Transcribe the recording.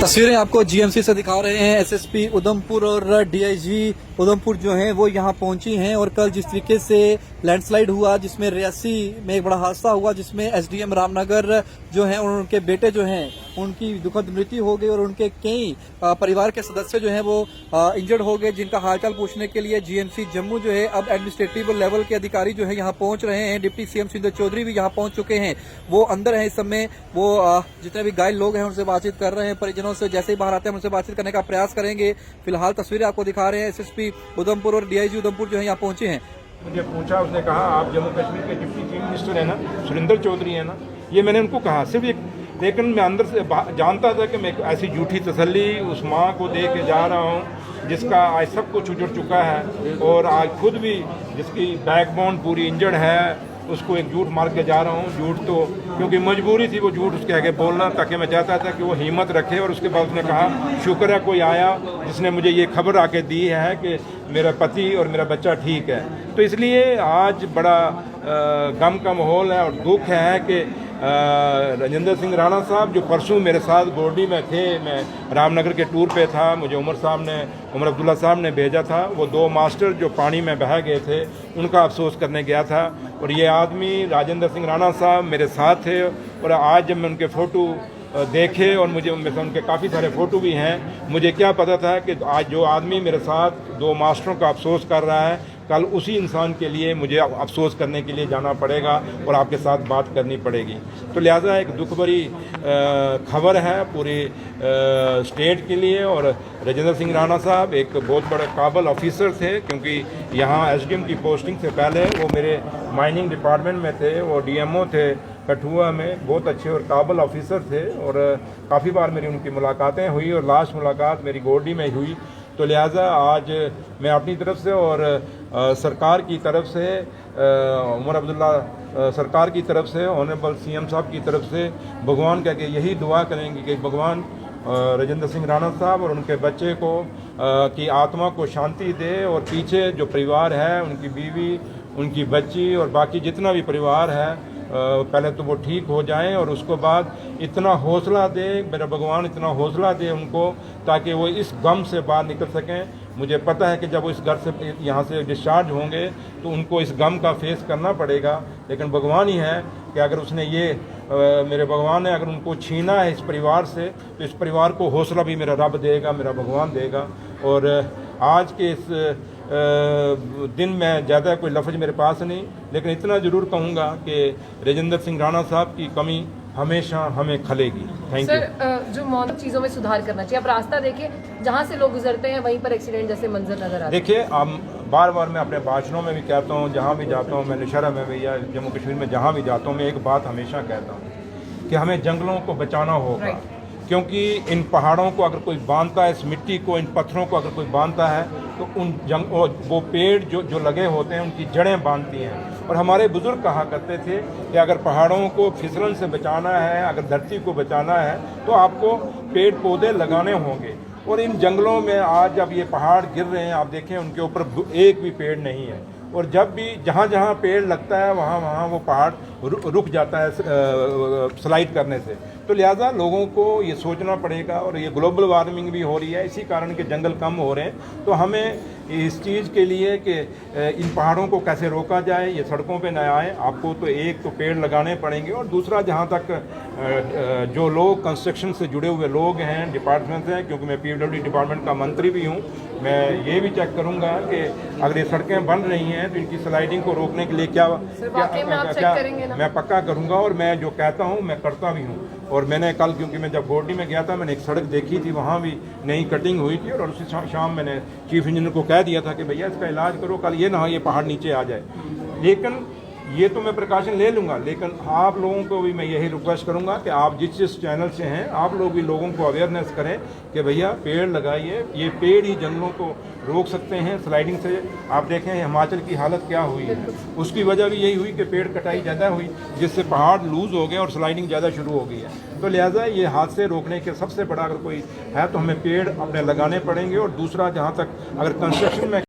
तस्वीरें आपको जीएमसी से दिखा रहे हैं। एसएसपी उधमपुर और डीआईजी उधमपुर जो हैं वो यहां पहुंची हैं और कल जिस तरीके से लैंडस्लाइड हुआ जिसमें रियासी में एक बड़ा हादसा हुआ जिसमें एसडीएम रामनगर जो हैं और उनके बेटे जो हैं उनकी दुखद मृत्यु हो गई और उनके कई परिवार के सदस्य जो हैं वो इंजर्ड हो गए, जिनका हालचाल पूछने के लिए जीएमसी जम्मू जो है अब एडमिनिस्ट्रेटिव लेवल के अधिकारी जो है यहाँ पहुंच रहे हैं। डिप्टी सीएम सुरेंद्र चौधरी भी यहाँ पहुंच चुके हैं, वो अंदर हैं इस समय। वो जितने भी घायल लोग हैं उनसे बातचीत कर रहे हैं, परिजनों से जैसे ही बाहर आते हैं उनसे बातचीत करने का प्रयास करेंगे। फिलहाल तस्वीरें आपको दिखा रहे हैं। एसएसपी उधमपुर और डीआईजी उधमपुर जो है यहाँ पहुंचे हैं। मुझे पूछा, उसने कहा आप जम्मू कश्मीर के डिप्टी चीफ मिनिस्टर है ना, सुरेंद्र चौधरी है ना। ये मैंने उनको कहा सिर्फ एक, लेकिन मैं अंदर से जानता था कि मैं ऐसी झूठी तसल्ली उस माँ को दे के जा रहा हूँ जिसका आज सब कुछ उजड़ चुका है और आज खुद भी जिसकी बैकबोन पूरी इंजर्ड है, उसको एक झूठ मार के जा रहा हूँ। झूठ तो क्योंकि मजबूरी थी वो झूठ उसके आगे बोलना, ताकि मैं चाहता था कि वो हिम्मत रखे। और उसके बाद उसने कहा शुक्र है कोई आया जिसने मुझे ये खबर आके दी है कि मेरा पति और मेरा बच्चा ठीक है। तो इसलिए आज बड़ा गम का माहौल है और दुख है कि राजेंद्र सिंह राणा साहब जो परसों मेरे साथ गोरडी में थे, मैं रामनगर के टूर पे था, मुझे उमर अब्दुल्ला साहब ने भेजा था। वो दो मास्टर जो पानी में बह गए थे उनका अफसोस करने गया था और ये आदमी राजेंद्र सिंह राणा साहब मेरे साथ थे। और आज जब मैं उनके फ़ोटो देखे और मुझे उनमें से उनके काफ़ी सारे फ़ोटो भी हैं, मुझे क्या पता था कि आज जो आदमी मेरे साथ दो मास्टरों का अफसोस कर रहा है, कल उसी इंसान के लिए मुझे अफसोस करने के लिए जाना पड़ेगा और आपके साथ बात करनी पड़ेगी। तो लिहाजा एक दुख भरी खबर है पूरी स्टेट के लिए। और राजेंद्र सिंह राणा साहब एक बहुत बड़े काबिल ऑफिसर थे, क्योंकि यहाँ एसडीएम की पोस्टिंग से पहले वो मेरे माइनिंग डिपार्टमेंट में थे, वो डीएमओ थे कठुआ में, बहुत अच्छे और काबिल ऑफिसर थे। और काफ़ी बार मेरी उनकी मुलाकातें हुई और लास्ट मुलाकात मेरी गोरडी में हुई। तो लिहाजा आज मैं अपनी तरफ से और सरकार की तरफ से, उमर अब्दुल्ला सरकार की तरफ से, ऑनरेबल सीएम साहब की तरफ से भगवान कह के यही दुआ करेंगे कि भगवान राजेंद्र सिंह राणा साहब और उनके बच्चे को की आत्मा को शांति दे और पीछे जो परिवार है, उनकी बीवी, उनकी बच्ची और बाकी जितना भी परिवार है, पहले तो वो ठीक हो जाएं और उसको बाद इतना हौसला दे, मेरा भगवान इतना हौसला दे उनको ताकि वो इस गम से बाहर निकल सकें। मुझे पता है कि जब वो इस घर से यहाँ से डिस्चार्ज होंगे तो उनको इस गम का फेस करना पड़ेगा, लेकिन भगवान ही है कि अगर उसने ये मेरे भगवान ने अगर उनको छीना है इस परिवार से, तो इस परिवार को हौसला भी मेरा रब देगा, मेरा भगवान देगा। और आज के इस दिन में ज़्यादा कोई लफ्ज़ मेरे पास नहीं, लेकिन इतना ज़रूर कहूँगा कि राजेंद्र सिंह राणा साहब की कमी हमेशा हमें खलेगी। Thank you sir. जो मौलिक चीज़ों में सुधार करना चाहिए। आप रास्ता देखिए, जहाँ से लोग गुजरते हैं वहीं पर एक्सीडेंट जैसे मंजर नजर आते हैं। देखिए, बार बार मैं अपने भाषणों में भी कहता हूँ, जहाँ भी जाता हूँ, मैं नौशहरा में भी या जम्मू कश्मीर में जहाँ भी जाता हूँ, मैं एक बात हमेशा कहता हूँ कि हमें जंगलों को बचाना होगा। क्योंकि इन पहाड़ों को अगर कोई बांधता है, इस मिट्टी को, इन पत्थरों को अगर कोई बांधता है तो वो पेड़ जो लगे होते हैं उनकी जड़ें बांधती हैं। और हमारे बुजुर्ग कहा करते थे कि अगर पहाड़ों को फिसलन से बचाना है, अगर धरती को बचाना है तो आपको पेड़ पौधे लगाने होंगे। और इन जंगलों में आज जब ये पहाड़ गिर रहे हैं, आप देखें उनके ऊपर एक भी पेड़ नहीं है। और जब भी जहाँ जहाँ पेड़ लगता है वहाँ वो पहाड़ रुक जाता है स्लाइड करने से। तो लिहाजा लोगों को ये सोचना पड़ेगा। और ये ग्लोबल वार्मिंग भी हो रही है, इसी कारण के जंगल कम हो रहे हैं। तो हमें इस चीज़ के लिए कि इन पहाड़ों को कैसे रोका जाए, ये सड़कों पे न आए, आपको तो एक तो पेड़ लगाने पड़ेंगे और दूसरा जहाँ तक जो लोग कंस्ट्रक्शन से जुड़े हुए लोग हैं, डिपार्टमेंट हैं, क्योंकि मैं पीडब्ल्यूडी डिपार्टमेंट का मंत्री भी हूँ, मैं ये भी चेक करूँगा कि अगर ये सड़कें बन रही हैं तो इनकी स्लाइडिंग को रोकने के लिए क्या मैं पक्का करूँगा। और मैं जो कहता हूँ मैं करता भी हूँ। और मैंने कल, क्योंकि मैं जब गोरडी में गया था, मैंने एक सड़क देखी थी, वहाँ भी नई कटिंग हुई थी और उसी शाम मैंने चीफ इंजीनियर को कह दिया था कि भैया इसका इलाज करो, कल ये ना हो ये पहाड़ नीचे आ जाए। लेकिन ये तो मैं प्रिकॉशन ले लूँगा, लेकिन आप लोगों को भी मैं यही रिक्वेस्ट करूँगा कि आप जिस चैनल से हैं, आप लोग भी लोगों को अवेयरनेस करें कि भैया पेड़ लगाइए। ये पेड़ ही जंगलों को रोक सकते हैं स्लाइडिंग से। आप देखें हिमाचल की हालत क्या हुई है, उसकी वजह भी यही हुई कि पेड़ कटाई ज़्यादा हुई, जिससे पहाड़ लूज़ हो गए और स्लाइडिंग ज़्यादा शुरू हो गई है। तो लिहाजा ये हादसे रोकने के सबसे बड़ा अगर कोई है तो हमें पेड़ अपने लगाने पड़ेंगे। और दूसरा, जहाँ तक अगर कंस्ट्रक्शन में